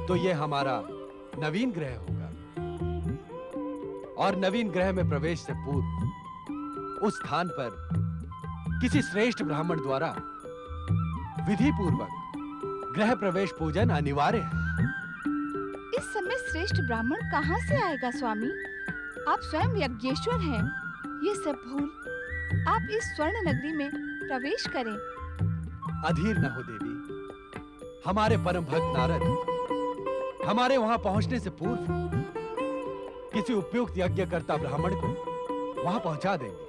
तो ये हमारा नवीन ग्रह होगा। और नवीन ग्रह में प्रवेश से पूर्व उस स्थान पर किसी श्रेष्ठ ब्राह्मण द्वारा विधि पूर्वक गृह प्रवेश पूजन अनिवार्य है। इस समय श्रेष्ठ ब्राह्मण कहाँ से आएगा स्वामी? आप स्वयं यज्ञेश्वर हैं। ये सब भूल आप इस स्वर्ण नगरी में प्रवेश करें। अधीर न हो देवी। हमारे परम भक्त नारद हमारे वहां पहुंचने से पूर्व किसी उपयुक्त यज्ञकर्ता ब्राह्मण को वहां पहुंचा देंगे।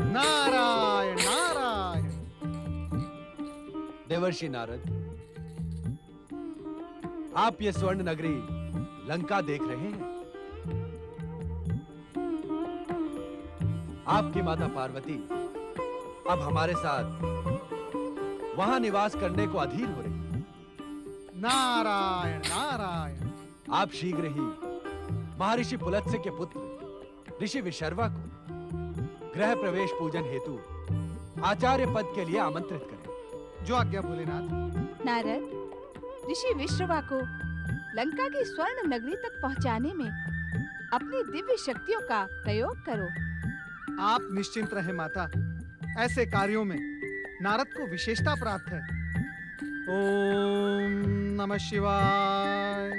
नारायण नारायण। देवर्षि नारद, आप ये स्वर्ण नगरी लंका देख रहे हैं। आपकी माता पार्वती अब हमारे साथ वहां निवास करने को अधीर हो रही है। नारायण नारायण। आप शीघ्र ही महर्षि पुलत्स्य के पुत्र ऋषि विशर्वा को गृह प्रवेश पूजन हेतु आचार्य पद के लिए आमंत्रित करें। जो आज्ञा भोलेनाथ। नारद, ऋषि विश्रवा को लंका की स्वर्ण नगरी तक पहुंचाने में अपनी दिव्य शक्तियों का प्रयोग करो। आप निश्चिंत रहे माता, ऐसे कार्यों में नारद को विशेषता प्राप्त है। ओम नमः शिवाय।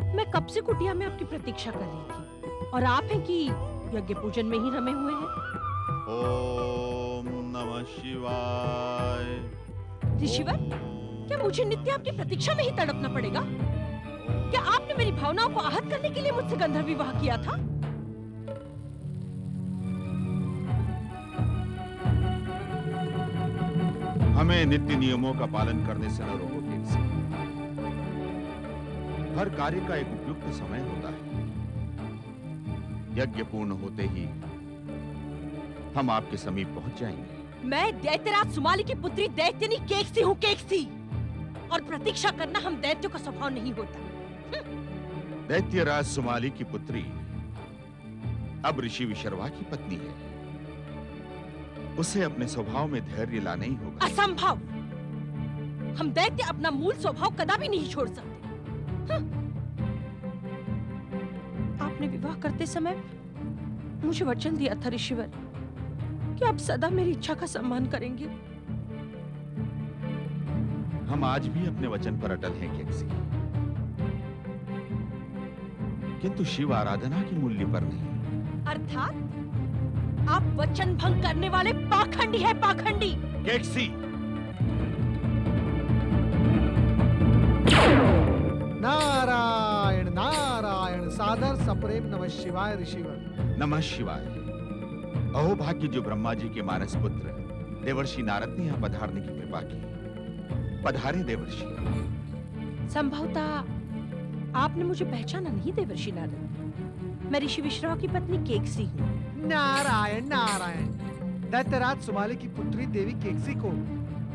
मैं कब से कुटिया में आपकी प्रतीक्षा कर रही थी और आप हैं कि यज्ञ पूजन में ही रमे हुए हैं। ओम नमः शिवाय। ऋषिवर, क्या मुझे नित्य आपकी प्रतीक्षा में ही तड़पना पड़ेगा? क्या आपने मेरी भावनाओं को आहत करने के लिए मुझसे गंधर्व विवाह किया था? हमें नित्य नियमों का पालन करने से न रोको केकसी। हर कार्य का एक उपयुक्त समय होता है। यज्ञ पूर्ण होते ही हम आपके समीप पहुंच जाएंगे। मैं दैत्यराज सुमाली की पुत्री दैत्यनी केकसी हूँ, केकसी। और प्रतीक्षा करना हम दैत्यों का स्वभाव नहीं होता। दैत्यराज सुमाली की पुत्री अब ऋषि विशर्वा की पत्नी है। उसे अपने स्वभाव में धैर्य लाना ही होगा। असंभव। हम दैत्य अपना मूल स्वभाव कदापि नहीं छोड़ सकते। आपने विवाह करते समय मुझे वचन दिया था ऋषिवर कि आप सदा मेरी इच्छा का सम्मान करेंगे। हम आज भी अपने वचन पर अटल हैं केकसी, किंतु शिव आराधना के मूल्य पर नहीं। अर्थात आप वचन भंग करने वाले पाखंडी हैं, पाखंडी। केकसी, नारायण नारायण। सादर सप्रेम नमः शिवाय ऋषिवर। नमः शिवाय। अहो भाग्य जो ब्रह्मा जी के मानस पुत्र देवर्षि नारद ने यहाँ पधारने की कृपा की। पधारे देवर्षि। संभवतः आपने मुझे पहचाना नहीं देवर्षि नारद। मैं ऋषि विश्रवा की पत्नी केकसी हूँ। नारायण नारायण। दैत्यराज सुमाली की पुत्री देवी केकसी को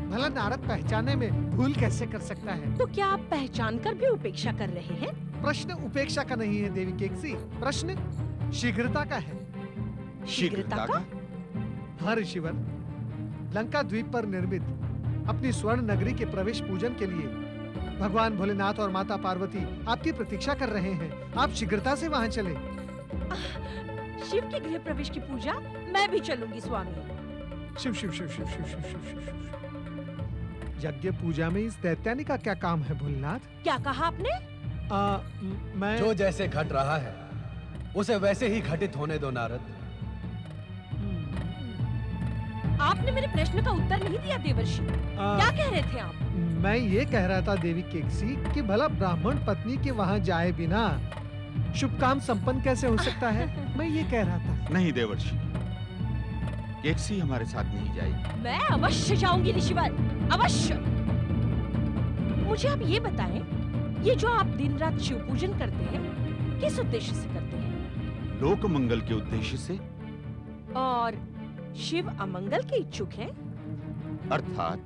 भला नारद पहचाने में भूल कैसे कर सकता है? तो क्या आप पहचान कर भी उपेक्षा कर रहे हैं? प्रश्न उपेक्षा का नहीं है देवी केकसी, प्रश्न शीघ्रता का है। शीघ्रता का? हाँ ऋषिवर, लंका द्वीप पर निर्मित अपनी स्वर्ण नगरी के प्रवेश पूजन के लिए भगवान भोलेनाथ और माता पार्वती आपकी प्रतीक्षा कर रहे हैं। आप शीघ्रता से वहां चले। शिव के गृह प्रवेश की पूजा मैं भी चलूंगी स्वामी। शिव शिव शिव शिव शिव शिव शिव शिव शिव। यज्ञ पूजा में इस दैत्यानी का क्या काम है भोलेनाथ? क्या कहा आपने? मैं जो जैसे घट रहा है उसे वैसे ही घटित होने दो नारद। आपने मेरे प्रश्न का उत्तर नहीं दिया देवर्षि। क्या कह रहे थे आप? मैं ये कह रहा था देवी केकसी कि भला ब्राह्मण पत्नी के वहां जाए बिना शुभ काम संपन्न कैसे हो सकता है? मैं ये कह रहा था। नहीं देवर्षि, केकसी हमारे साथ नहीं जाएगी। मैं अवश्य जाऊंगी ऋषिवर, अवश्य। मुझे आप ये बताएं, ये जो आप दिन रात शिव पूजन करते हैं, किस उद्देश्य से करते हैं? लोक मंगल के उद्देश्य से। और शिव अमंगल के इच्छुक हैं? अर्थात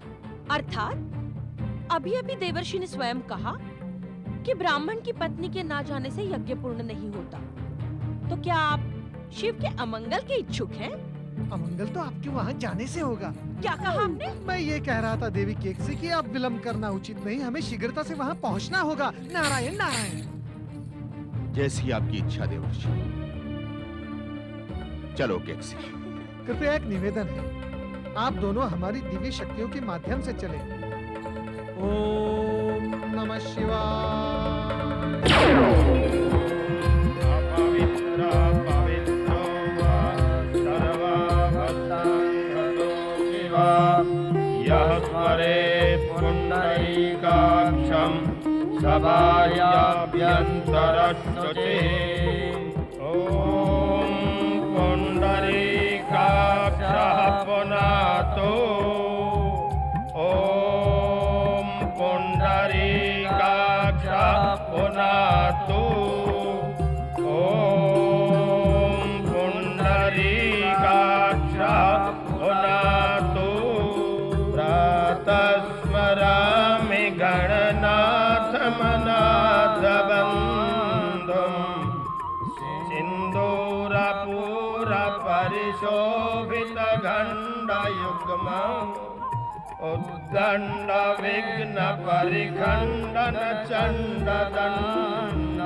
अभी अभी देवर्षि ने स्वयं कहा कि ब्राह्मण की पत्नी के ना जाने से यज्ञ पूर्ण नहीं होता। तो क्या आप शिव के अमंगल के इच्छुक हैं? अमंगल तो आपके वहां जाने से होगा। क्या कहा आपने? मैं ये कह रहा था देवी केकसी कि अब विलंब करना उचित नहीं, हमें शीघ्रता से वहां पहुंचना होगा। नारायण नारायण। जैसी आपकी इच्छा देवर्षि। चलो केकसी। कृपया एक निवेदन है, आप दोनों हमारी दिव्य शक्तियों के माध्यम से चले। ओम नमः शिवाय। अपवित्र पवित्रो वा सर्वभक्ताङ्गतो शिवा यः स्मरेत् पुण्डरीकाक्षं सभायाभ्यन्तरशुचिः। ॐ पुण्डरीकाक्षः पुनातो। ॐ पुण्डरीकाक्षः पुनातो। ॐ पुण्डरीकाक्षः पुनातो। प्रातः स्मरामि गणनाथमनाथबन्धुम् सिन्दूरपूरपरिशोभितगण्डयुग्मम् उद्दण्डविघ्नपरिखण्डन चण्डदण्ड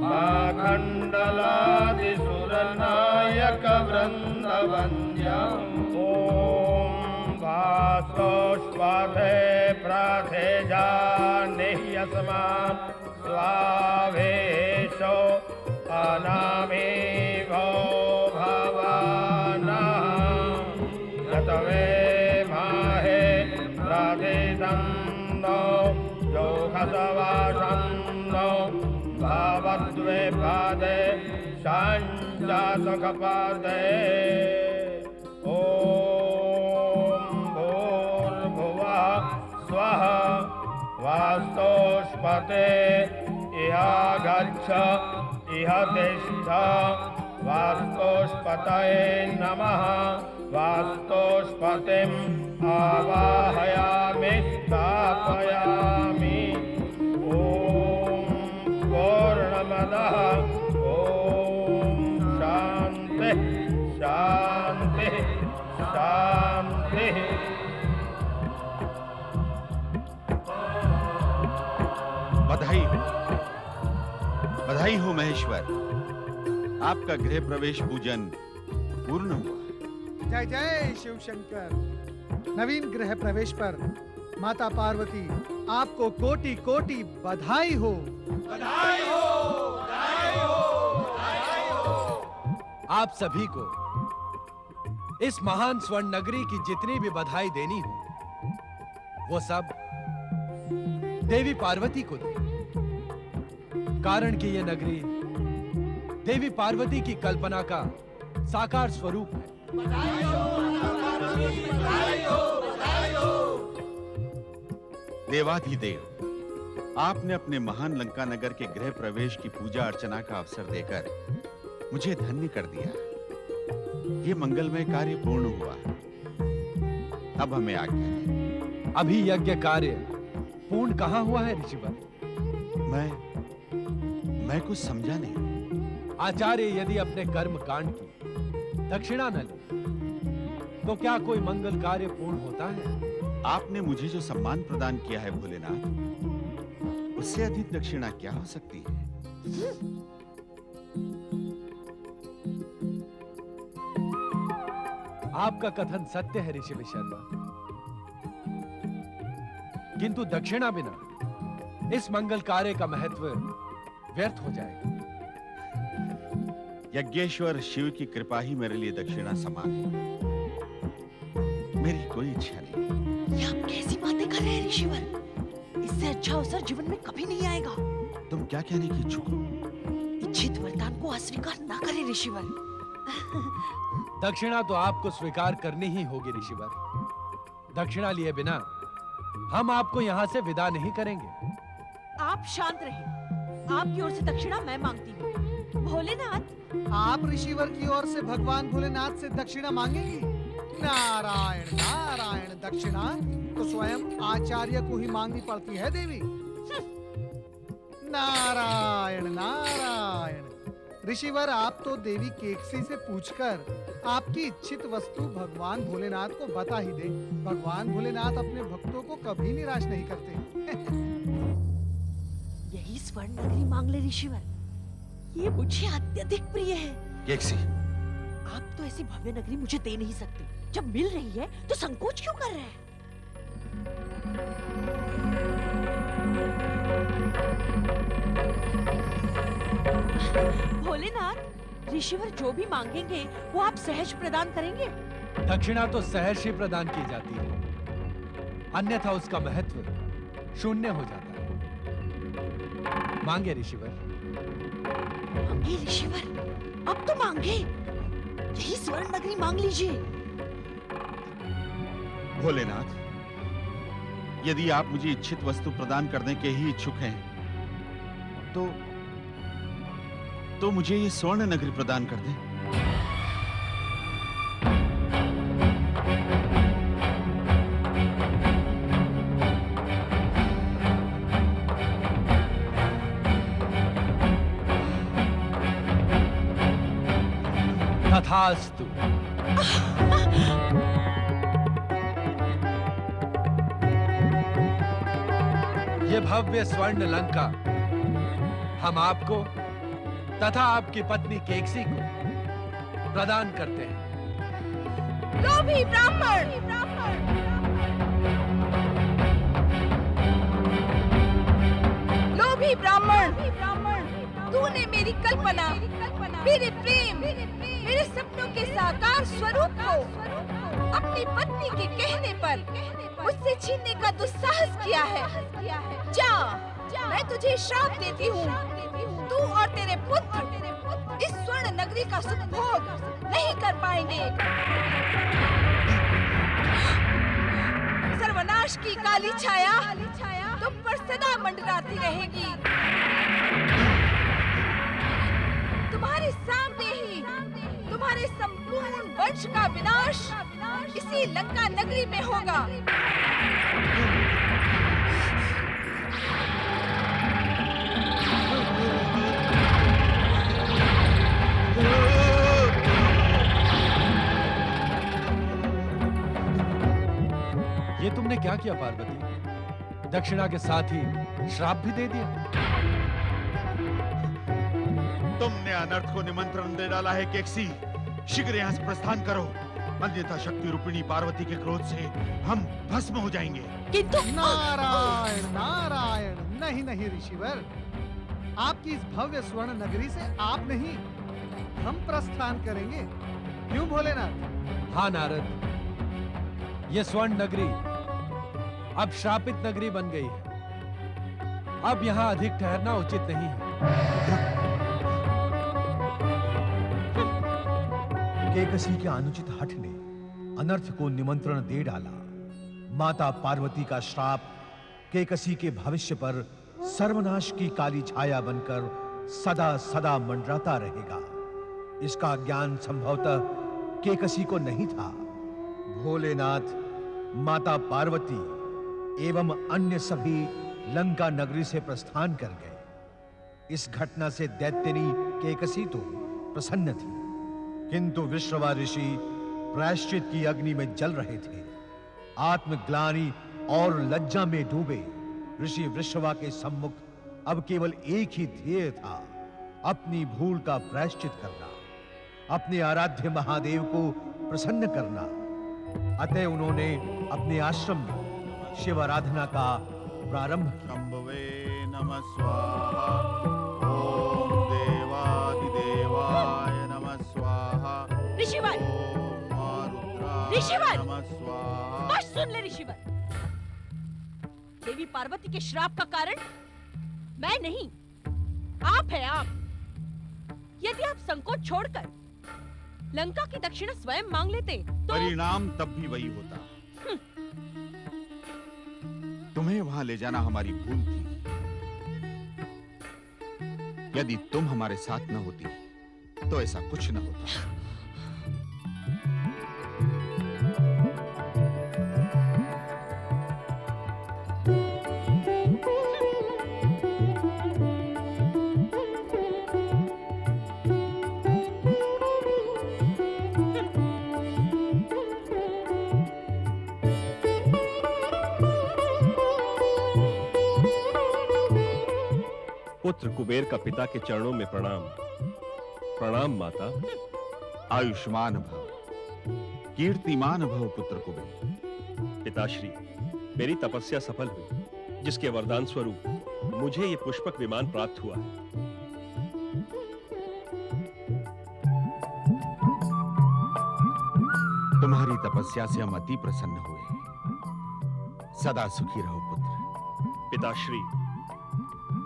माखण्डलादिसुरनायकवृन्दवन्द्यम्। ॐ वासोष्पथे प्राथेजानिह्यस्मान् स्वावेशो अनामेवो भवानः यतवे माहे प्राथितन्नो योगसवासन्नो भावद्वे पादे शाञ्जातकपादे। ॐ भूर्भुवः स्वः वास्तोष्पते इह गच्छ इह तिष्ठ। वास्तोष्पतये नमः। वास्तोष्पतिम् आवाहयामि स्थापयामि। ॐ पूर्णमदः। ॐ शान्तिः शान्तिः शान्तिः। बधाई हो महेश्वर, आपका गृह प्रवेश पूजन पूर्ण हुआ। जय जय शिव शंकर। नवीन गृह प्रवेश पर माता पार्वती आपको कोटि कोटि बधाई हो। बधाई हो, बधाई हो, बधाई हो। आप सभी को इस महान स्वर्ण नगरी की जितनी भी बधाई देनी हो वो सब देवी पार्वती को दे, कारण कि ये नगरी देवी पार्वती की कल्पना का साकार स्वरूप है। बधाई हो, बधाई हो, बधाई हो। देवाधिदेव, आपने अपने महान लंका नगर के गृह प्रवेश की पूजा अर्चना का अवसर देकर मुझे धन्य कर दिया। ये मंगलमय कार्य पूर्ण हुआ। अब हमें आज्ञा है। अभी यज्ञ कार्य पूर्ण कहाँ हुआ है ऋषिवर? मैं कुछ समझा नहीं। आचार्य यदि अपने कर्म कांड की दक्षिणा न ले तो क्या कोई मंगल कार्य पूर्ण होता है? आपने मुझे जो सम्मान प्रदान किया है भोलेनाथ, उससे अधिक दक्षिणा क्या हो सकती है? आपका कथन सत्य है ऋषि विशर्मा, किंतु दक्षिणा बिना इस मंगल कार्य का महत्व व्यर्थ हो जाएगा। यज्ञेश्वर शिव की कृपा ही मेरे लिए दक्षिणा समान है। मेरी कोई इच्छा नहीं। ये आप कैसी बातें कर रहे हैं ऋषिवर? इससे अच्छा अवसर जीवन में कभी नहीं आएगा। तुम क्या कहने की इच्छुक हो? इच्छित वरदान को अस्वीकार ना करें ऋषिवर। दक्षिणा तो आपको स्वीकार करनी ही होगी ऋषिवर। दक्षिणा लिए बिना हम आपको यहाँ से विदा नहीं करेंगे। आप शांत रहिए। आपकी ओर से दक्षिणा मैं मांगती हूँ। भोलेनाथ, आप ऋषिवर की ओर से भगवान भोलेनाथ से दक्षिणा मांगेंगी? नारायण नारायण, दक्षिणा तो स्वयं आचार्य को ही मांगनी पड़ती है देवी। नारायण नारायण। ऋषिवर, आप तो देवी केकसी से पूछकर आपकी इच्छित वस्तु भगवान भोलेनाथ को बता ही दे। भगवान भोलेनाथ अपने भक्तों को कभी निराश नहीं करते। यही स्वर्ण नगरी मांग ले ऋषिवर। ये मुझे अत्यधिक प्रिय है। केकसी, आप तो ऐसी भव्य नगरी मुझे दे नहीं सकते। जब मिल रही है तो संकोच क्यों कर रहे हैं? भोलेनाथ, ऋषिवर जो भी मांगेंगे वो आप सहज प्रदान करेंगे। दक्षिणा तो सहर्ष ही प्रदान की जाती है, अन्यथा उसका महत्व शून्य हो जाता है। मांगे ऋषिवर। मांगे ऋषिवर, अब तो मांगे। यही स्वर्ण नगरी मांग लीजिए। भोलेनाथ, यदि आप मुझे इच्छित वस्तु प्रदान करने के ही इच्छुक हैं, तो मुझे ये स्वर्ण नगरी प्रदान कर दें। तथास्तु। ये भव्य स्वर्ण लंका हम आपको तथा आपकी पत्नी केकसी को प्रदान करते हैं। लोभी ब्राह्मण! लोभी ब्राह्मण! तूने मेरी कल्पना, मेरे प्रेम, मेरे सपनों के साकार स्वरूप को अपनी पत्नी के कहने पर मुझसे छीनने का दुस्साहस किया है। जा, मैं तुझे श्राप देती हूँ। तू और तेरे पुत्र इस स्वर्ण नगरी का सुख भोग नहीं कर पाएंगे। सर्वनाश की काली छाया तुम पर सदा मंडराती रहेगी। तुम्हारे सामने ही तुम्हारे संपूर्ण वंश का विनाश इसी लंका नगरी में होगा। ये तुमने क्या किया पार्वती? दक्षिणा के साथ ही श्राप भी दे दिया। तुमने अनर्थ को निमंत्रण दे डाला है केकसी। शीघ्र यहाँ से प्रस्थान करो, अन्यथा शक्ति रूपिणी पार्वती के क्रोध से हम भस्म हो जाएंगे। किंतु नारायण नारायण, नहीं नहीं ऋषिवर, आपकी इस भव्य स्वर्ण नगरी से आप नहीं, हम प्रस्थान करेंगे। क्यों भोलेनाथ? हाँ नारद, ये स्वर्ण नगरी अब श्रापित नगरी बन गई है। अब यहाँ अधिक ठहरना उचित नहीं है। केकसी के अनुचित हठ ने अनर्थ को निमंत्रण दे डाला। माता पार्वती का श्राप केकसी के भविष्य पर सर्वनाश की काली छाया बनकर सदा सदा मंडराता रहेगा। इसका ज्ञान संभवतः केकसी को नहीं था। भोलेनाथ, माता पार्वती एवं अन्य सभी लंका नगरी से प्रस्थान कर गए। इस घटना से दैत्यनी केकसी तो प्रसन्न थी, किंतु विश्रवा ऋषि प्रायश्चित की अग्नि में जल रहे थे। आत्मग्लानि और लज्जा में डूबे ऋषि विश्रवा के सम्मुख अब केवल एक ही ध्येय था, अपनी भूल का प्रायश्चित करना, अपने आराध्य महादेव को प्रसन्न करना। अतः उन्होंने अपने आश्रम में शिव आराधना का प्रारंभ किया। शंभवे नमः स्वाहा, ओम देवादिदेवाय नमः स्वाहा, ऋषिवर, ओम मारुद्राय ऋषिवर! नमः स्वाहा। बस सुन ले ऋषिवर, देवी पार्वती के श्राप का कारण मैं नहीं, आप है आप। यदि आप संकोच छोड़कर लंका की दक्षिणा स्वयं मांग लेते तो परिणाम तब भी वही होता। तुम्हें वहां ले जाना हमारी भूल थी। यदि तुम हमारे साथ न होती तो ऐसा कुछ न होता। पुत्र कुबेर का पिता के चरणों में प्रणाम। प्रणाम माता। आयुष्मान भव, कीर्तिमान भव पुत्र कुबेर। पिताश्री, मेरी तपस्या सफल हुई, जिसके वरदान स्वरूप मुझे ये पुष्पक विमान प्राप्त हुआ है। तुम्हारी तपस्या से हम अति प्रसन्न हुए। सदा सुखी रहो पुत्र। पिताश्री,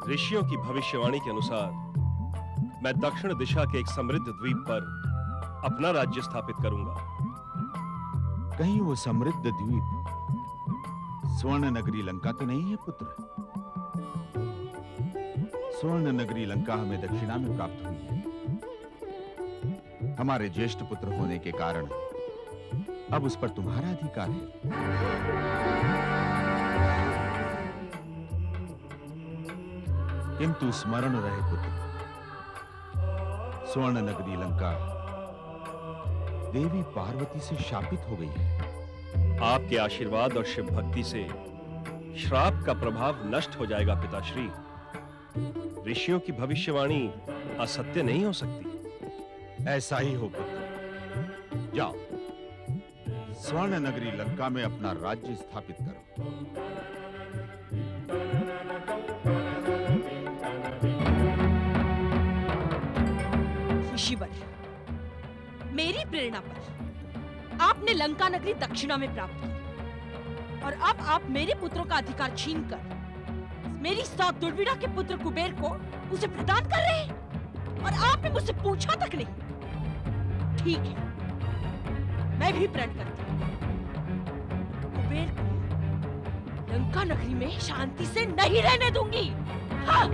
ऋषियों की भविष्यवाणी के अनुसार मैं दक्षिण दिशा के एक समृद्ध द्वीप पर अपना राज्य स्थापित करूंगा। कहीं वो समृद्ध द्वीप स्वर्ण नगरी लंका तो नहीं है पुत्र? स्वर्ण नगरी लंका हमें दक्षिणा में प्राप्त हुई है। हमारे ज्येष्ठ पुत्र होने के कारण अब उस पर तुम्हारा अधिकार है। किंतु स्मरण रहे पुत्र, स्वर्ण नगरी लंका देवी पार्वती से शापित हो गई है। आपके आशीर्वाद और शिव भक्ति से श्राप का प्रभाव नष्ट हो जाएगा पिताश्री। ऋषियों की भविष्यवाणी असत्य नहीं हो सकती। ऐसा ही हो पुत्र। जाओ, स्वर्ण नगरी लंका में अपना राज्य स्थापित करो। ऋषिवर, मेरी प्रेरणा पर आपने लंका नगरी दक्षिणा में प्राप्त की और अब आप मेरे पुत्रों का अधिकार छीनकर मेरी सौत दुर्विड़ा के पुत्र कुबेर को उसे प्रदान कर रहे हैं और आपने मुझसे पूछा तक नहीं। ठीक है, मैं भी प्रण करती हूँ, कुबेर को लंका नगरी में शांति से नहीं रहने दूंगी। हाँ।